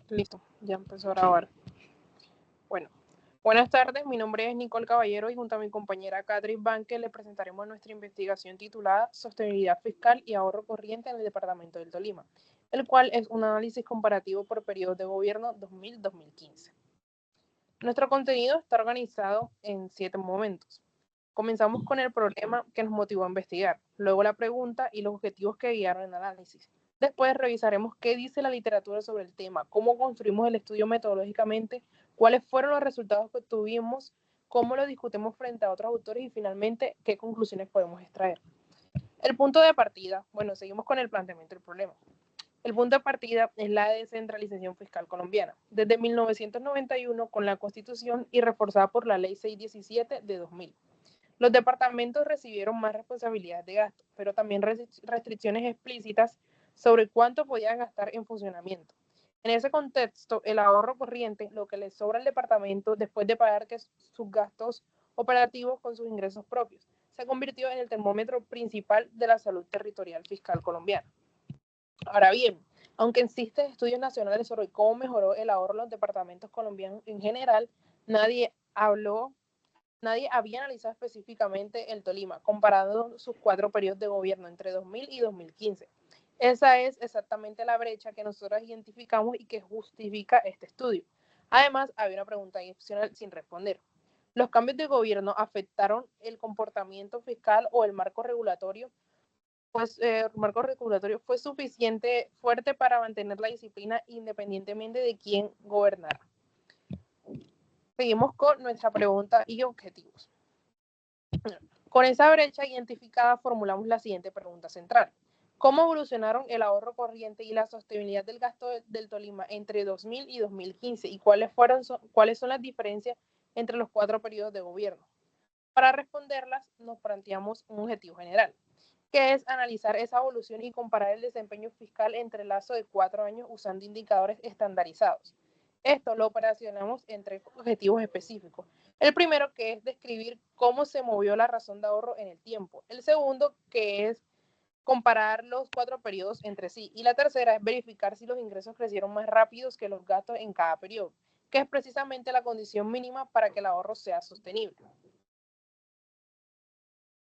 Listo, ya empezó a grabar. Bueno, buenas tardes, mi nombre es Nicole Caballero y junto a mi compañera Catherine Banque le presentaremos nuestra investigación titulada Sostenibilidad Fiscal y Ahorro Corriente en el Departamento del Tolima, el cual es un análisis comparativo por periodos de gobierno 2000-2015. Nuestro contenido está organizado en 7 momentos. Comenzamos con el problema que nos motivó a investigar, luego la pregunta y los objetivos que guiaron el análisis. Después revisaremos qué dice la literatura sobre el tema, cómo construimos el estudio metodológicamente, cuáles fueron los resultados que obtuvimos, cómo lo discutimos frente a otros autores y finalmente qué conclusiones podemos extraer. El punto de partida, bueno, seguimos con el planteamiento del problema. El punto de partida es la descentralización fiscal colombiana, desde 1991 con la Constitución y reforzada por la Ley 617 de 2000. Los departamentos recibieron más responsabilidades de gasto, pero también restricciones explícitas sobre cuánto podían gastar en funcionamiento. En ese contexto, el ahorro corriente, lo que le sobra al departamento después de pagar sus gastos operativos con sus ingresos propios, se convirtió en el termómetro principal de la salud territorial fiscal colombiana. Ahora bien, aunque existen estudios nacionales sobre cómo mejoró el ahorro en los departamentos colombianos en general, nadie había analizado específicamente el Tolima, comparando sus 4 periodos de gobierno entre 2000 y 2015. Esa es exactamente la brecha que nosotros identificamos y que justifica este estudio. Además, había una pregunta adicional sin responder. ¿Los cambios de gobierno afectaron el comportamiento fiscal o el marco regulatorio? Pues el marco regulatorio fue suficiente fuerte para mantener la disciplina independientemente de quién gobernara. Seguimos con nuestra pregunta y objetivos. Con esa brecha identificada formulamos la siguiente pregunta central. ¿Cómo evolucionaron el ahorro corriente y la sostenibilidad del gasto del Tolima entre 2000 y 2015? ¿Y cuáles son las diferencias entre los 4 periodos de gobierno? Para responderlas, nos planteamos un objetivo general, que es analizar esa evolución y comparar el desempeño fiscal entre el lazo de 4 años usando indicadores estandarizados. Esto lo operacionamos en 3 objetivos específicos. El primero, que es describir cómo se movió la razón de ahorro en el tiempo. El segundo, que es comparar los 4 periodos entre sí. Y la tercera es verificar si los ingresos crecieron más rápidos que los gastos en cada periodo, que es precisamente la condición mínima para que el ahorro sea sostenible.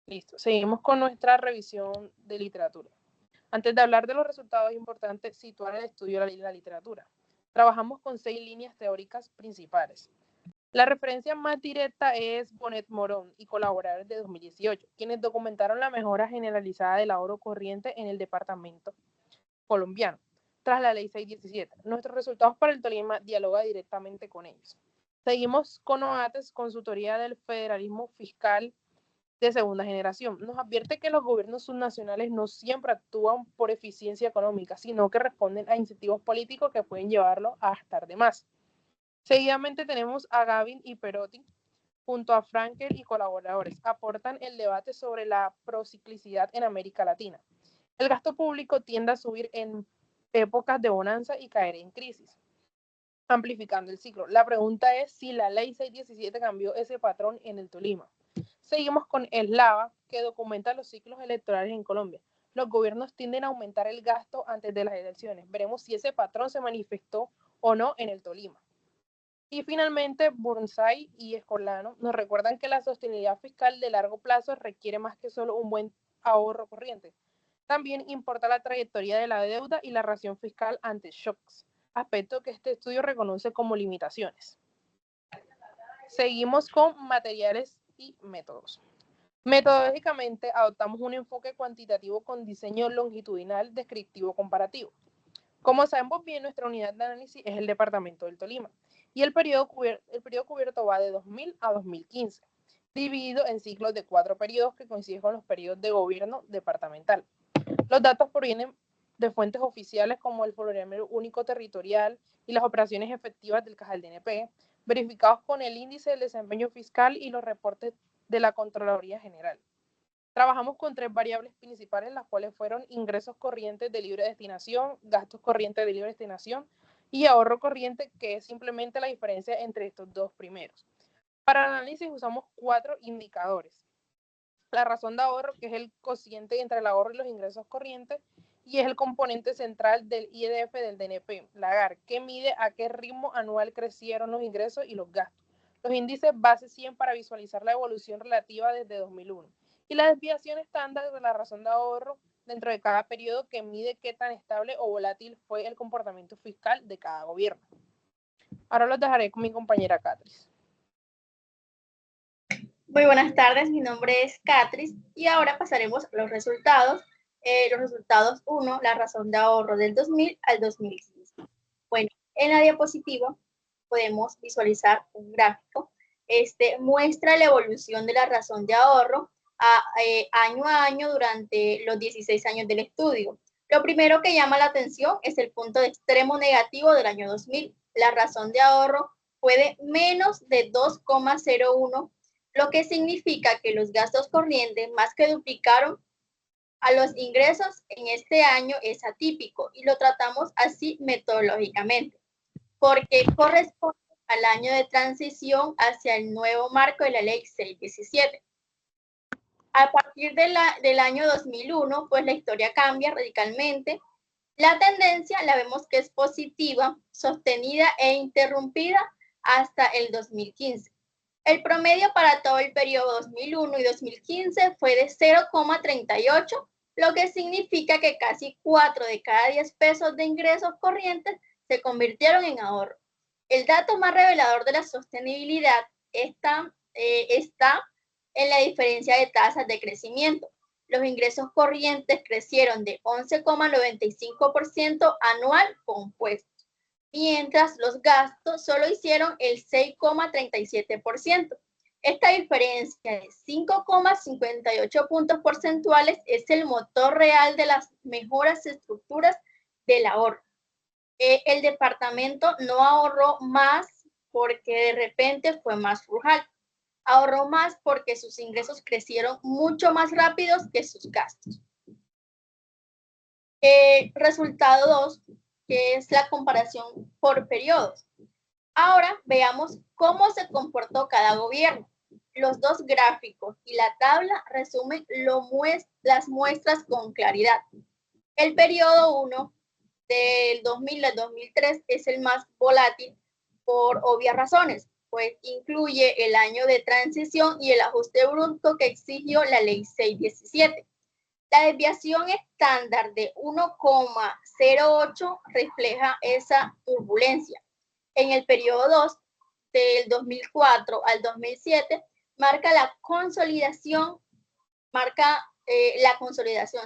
Listo, seguimos con nuestra revisión de literatura. Antes de hablar de los resultados, es importante situar el estudio de la literatura. Trabajamos con 6 líneas teóricas principales. La referencia más directa es Bonet Morón y colaboradores de 2018, quienes documentaron la mejora generalizada del ahorro corriente en el departamento colombiano, tras la ley 617. Nuestros resultados para el Tolima dialoga directamente con ellos. Seguimos con OATES, consultoría del federalismo fiscal de segunda generación. Nos advierte que los gobiernos subnacionales no siempre actúan por eficiencia económica, sino que responden a incentivos políticos que pueden llevarlo a gastar de más. Seguidamente tenemos a Gavin y Perotti, junto a Frankel y colaboradores, aportan el debate sobre la prociclicidad en América Latina. El gasto público tiende a subir en épocas de bonanza y caer en crisis, amplificando el ciclo. La pregunta es si la ley 617 cambió ese patrón en el Tolima. Seguimos con Eslava, que documenta los ciclos electorales en Colombia. Los gobiernos tienden a aumentar el gasto antes de las elecciones. Veremos si ese patrón se manifestó o no en el Tolima. Y finalmente, Burnside y Escolano nos recuerdan que la sostenibilidad fiscal de largo plazo requiere más que solo un buen ahorro corriente. También importa la trayectoria de la deuda y la ración fiscal ante shocks, aspecto que este estudio reconoce como limitaciones. Seguimos con materiales y métodos. Metodológicamente, adoptamos un enfoque cuantitativo con diseño longitudinal descriptivo comparativo. Como sabemos bien, nuestra unidad de análisis es el departamento del Tolima y el periodo cubierto va de 2000 a 2015, dividido en ciclos de 4 periodos que coinciden con los periodos de gobierno departamental. Los datos provienen de fuentes oficiales como el Formulario Único Territorial y las operaciones efectivas del CAJAL DNP, verificados con el índice del desempeño fiscal y los reportes de la Contraloría General. Trabajamos con 3 variables principales, las cuales fueron ingresos corrientes de libre destinación, gastos corrientes de libre destinación y ahorro corriente, que es simplemente la diferencia entre estos 2 primeros. Para el análisis usamos 4 indicadores. La razón de ahorro, que es el cociente entre el ahorro y los ingresos corrientes, y es el componente central del IDF del DNP, Lagar, que mide a qué ritmo anual crecieron los ingresos y los gastos. Los índices base 100 para visualizar la evolución relativa desde 2001 y la desviación estándar de la razón de ahorro dentro de cada periodo, que mide qué tan estable o volátil fue el comportamiento fiscal de cada gobierno. Ahora los dejaré con mi compañera Catris. Muy buenas tardes, mi nombre es Catris y ahora pasaremos a los resultados. Los resultados 1, la razón de ahorro del 2000 al 2015. Bueno, en la diapositiva podemos visualizar un gráfico. Este muestra la evolución de la razón de ahorro año a año durante los 16 años del estudio. Lo primero que llama la atención es el punto de extremo negativo del año 2000. La razón de ahorro fue de menos de 2,01, lo que significa que los gastos corrientes más que duplicaron a los ingresos en este año. Es atípico y lo tratamos así metodológicamente, porque corresponde al año de transición hacia el nuevo marco de la ley 617. A partir del año 2001, pues la historia cambia radicalmente. La tendencia la vemos que es positiva, sostenida e interrumpida hasta el 2015. El promedio para todo el periodo 2001 y 2015 fue de 0,38, lo que significa que casi 4 de cada 10 pesos de ingresos corrientes se convirtieron en ahorro. El dato más revelador de la sostenibilidad está en la diferencia de tasas de crecimiento. Los ingresos corrientes crecieron de 11,95% anual compuesto, mientras los gastos solo hicieron el 6,37%. Esta diferencia de 5,58 puntos porcentuales es el motor real de las mejoras estructuras del ahorro. El departamento no ahorró más porque de repente fue más frugal. Ahorró más porque sus ingresos crecieron mucho más rápidos que sus gastos. Resultado 2, que es la comparación por periodos. Ahora veamos cómo se comportó cada gobierno. Los dos gráficos y la tabla resumen las muestras con claridad. El periodo 1, del 2000 al 2003, es el más volátil por obvias razones, pues incluye el año de transición y el ajuste bruto que exigió la ley 617. La desviación estándar de 1,08 refleja esa turbulencia. En el periodo 2, del 2004 al 2007, marca la consolidación,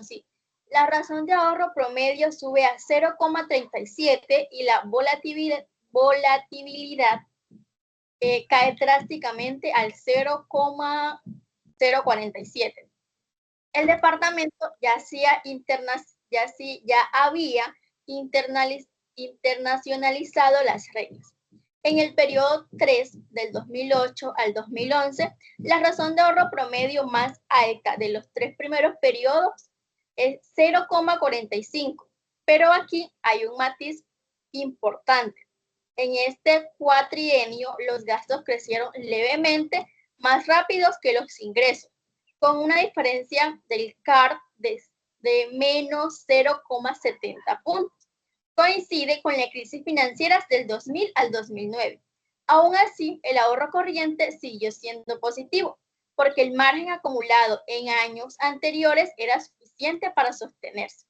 sí. La razón de ahorro promedio sube a 0,37 y la volatilidad cae drásticamente al 0,047. El departamento ya había internacionalizado las reglas. En el periodo 3, del 2008 al 2011, la razón de ahorro promedio más alta de los 3 primeros periodos es 0,45, pero aquí hay un matiz importante. En este cuatrienio, los gastos crecieron levemente más rápidos que los ingresos, con una diferencia del CAR de menos 0,70 puntos. Coincide con la crisis financiera del 2000 al 2009. Aún así, el ahorro corriente siguió siendo positivo, porque el margen acumulado en años anteriores era suficiente para sostenerse.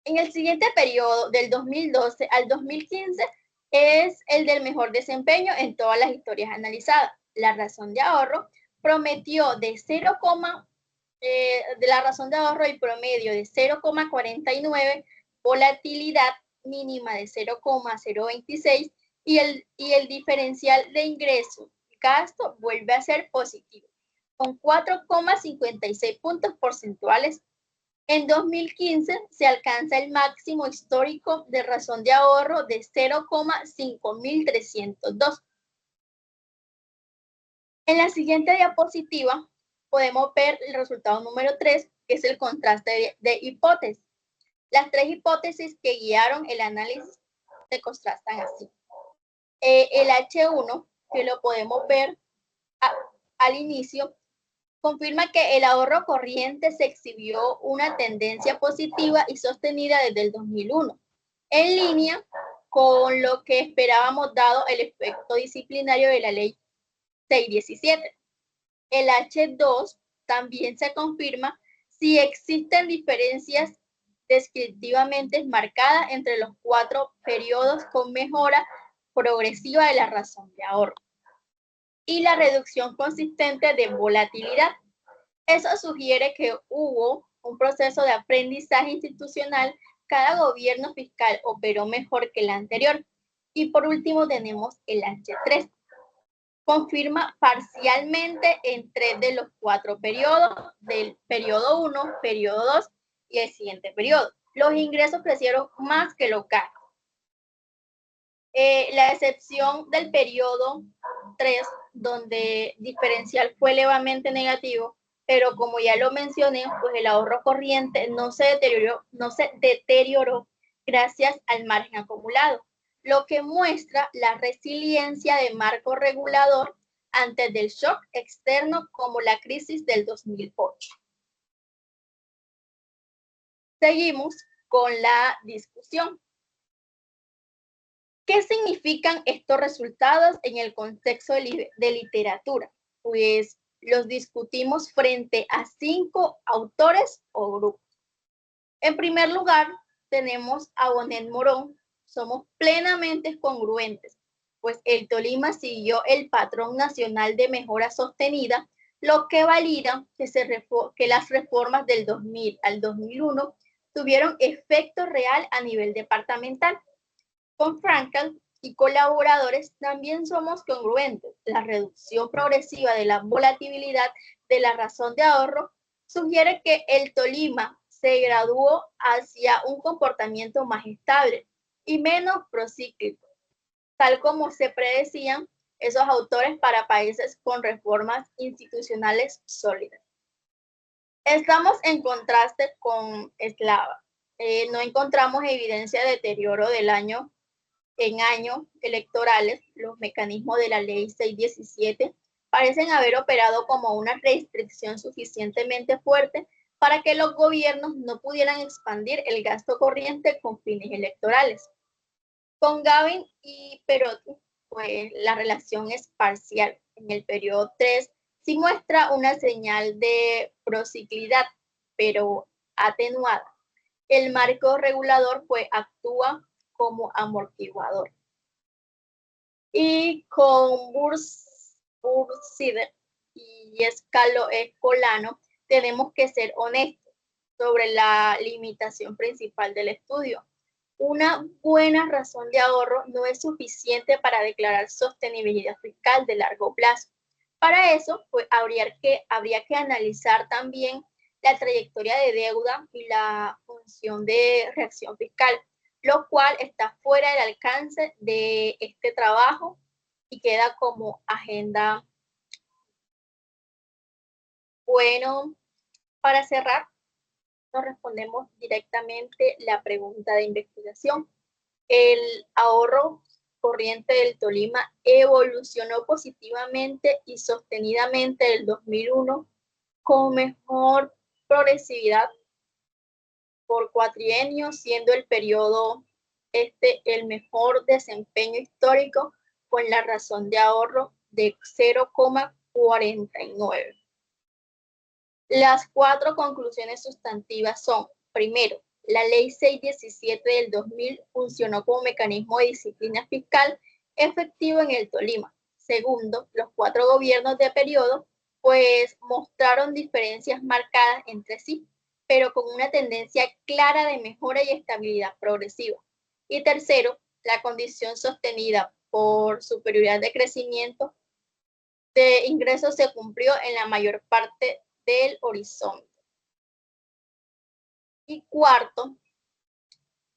En el siguiente periodo, del 2012 al 2015, es el del mejor desempeño en todas las historias analizadas. La razón de ahorro prometió de la razón de ahorro y promedio de 0,49, volatilidad mínima de 0,026 y el diferencial de ingreso y gasto vuelve a ser positivo, con 4,56 puntos porcentuales. En 2015 se alcanza el máximo histórico de razón de ahorro de 0,5302. En la siguiente diapositiva podemos ver el resultado número 3, que es el contraste de hipótesis. Las 3 hipótesis que guiaron el análisis se contrastan así. El H1, que lo podemos ver al inicio, confirma que el ahorro corriente se exhibió una tendencia positiva y sostenida desde el 2001, en línea con lo que esperábamos dado el efecto disciplinario de la ley 617. El H2 también se confirma si existen diferencias descriptivamente marcadas entre los 4 periodos con mejora progresiva de la razón de ahorro y la reducción consistente de volatilidad. Eso sugiere que hubo un proceso de aprendizaje institucional, cada gobierno fiscal operó mejor que el anterior. Y por último tenemos el H3. Confirma parcialmente en 3 de los 4 periodos, del periodo 1, periodo 2 y el siguiente periodo. Los ingresos crecieron más que los gastos. La excepción del periodo 3, donde diferencial fue levemente negativo, pero como ya lo mencioné, pues el ahorro corriente no se deterioró gracias al margen acumulado, lo que muestra la resiliencia de marco regulador antes del shock externo como la crisis del 2008. Seguimos con la discusión. ¿Qué significan estos resultados en el contexto de literatura? Pues los discutimos frente a 5 autores o grupos. En primer lugar, tenemos a Bonet Morón. Somos plenamente congruentes, pues el Tolima siguió el patrón nacional de mejora sostenida, lo que valida que las reformas del 2000 al 2001 tuvieron efecto real a nivel departamental. Con Frankel y colaboradores también somos congruentes. La reducción progresiva de la volatilidad de la razón de ahorro sugiere que el Tolima se graduó hacia un comportamiento más estable y menos procíclico, tal como se predecían esos autores para países con reformas institucionales sólidas. Estamos en contraste con Eslava. No encontramos evidencia de deterioro del año en años electorales. Los mecanismos de la ley 617 parecen haber operado como una restricción suficientemente fuerte para que los gobiernos no pudieran expandir el gasto corriente con fines electorales. Con Gavin y Perotti, pues la relación es parcial. En el periodo 3 sí muestra una señal de prociclidad, pero atenuada. El marco regulador pues actúa como amortiguador. Y con Bursider y Escolano tenemos que ser honestos sobre la limitación principal del estudio. Una buena razón de ahorro no es suficiente para declarar sostenibilidad fiscal de largo plazo. Para eso, pues habría que analizar también la trayectoria de deuda y la función de reacción fiscal, lo cual está fuera del alcance de este trabajo y queda como agenda. Bueno, para cerrar, nos respondemos directamente la pregunta de investigación. El ahorro corriente del Tolima evolucionó positivamente y sostenidamente del 2001 con mejor progresividad por cuatrienio, siendo el periodo el mejor desempeño histórico con la razón de ahorro de 0,49. Las 4 conclusiones sustantivas son: primero, la ley 617 del 2000 funcionó como mecanismo de disciplina fiscal efectivo en el Tolima. Segundo, los 4 gobiernos de periodo pues mostraron diferencias marcadas entre sí, pero con una tendencia clara de mejora y estabilidad progresiva. Y tercero, la condición sostenida por superioridad de crecimiento de ingresos se cumplió en la mayor parte del horizonte. Y cuarto,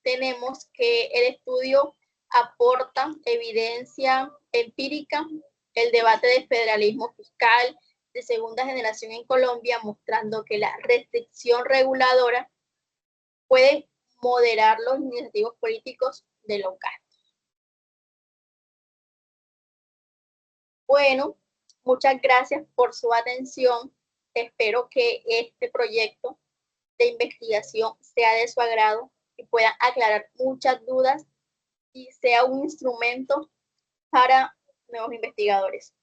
tenemos que el estudio aporta evidencia empírica, el debate del federalismo fiscal de segunda generación en Colombia, mostrando que la restricción reguladora puede moderar los incentivos políticos de los gastos. Bueno, muchas gracias por su atención. espero que este proyecto de investigación sea de su agrado y pueda aclarar muchas dudas y sea un instrumento para nuevos investigadores.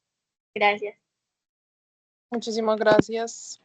Gracias. Muchísimas gracias.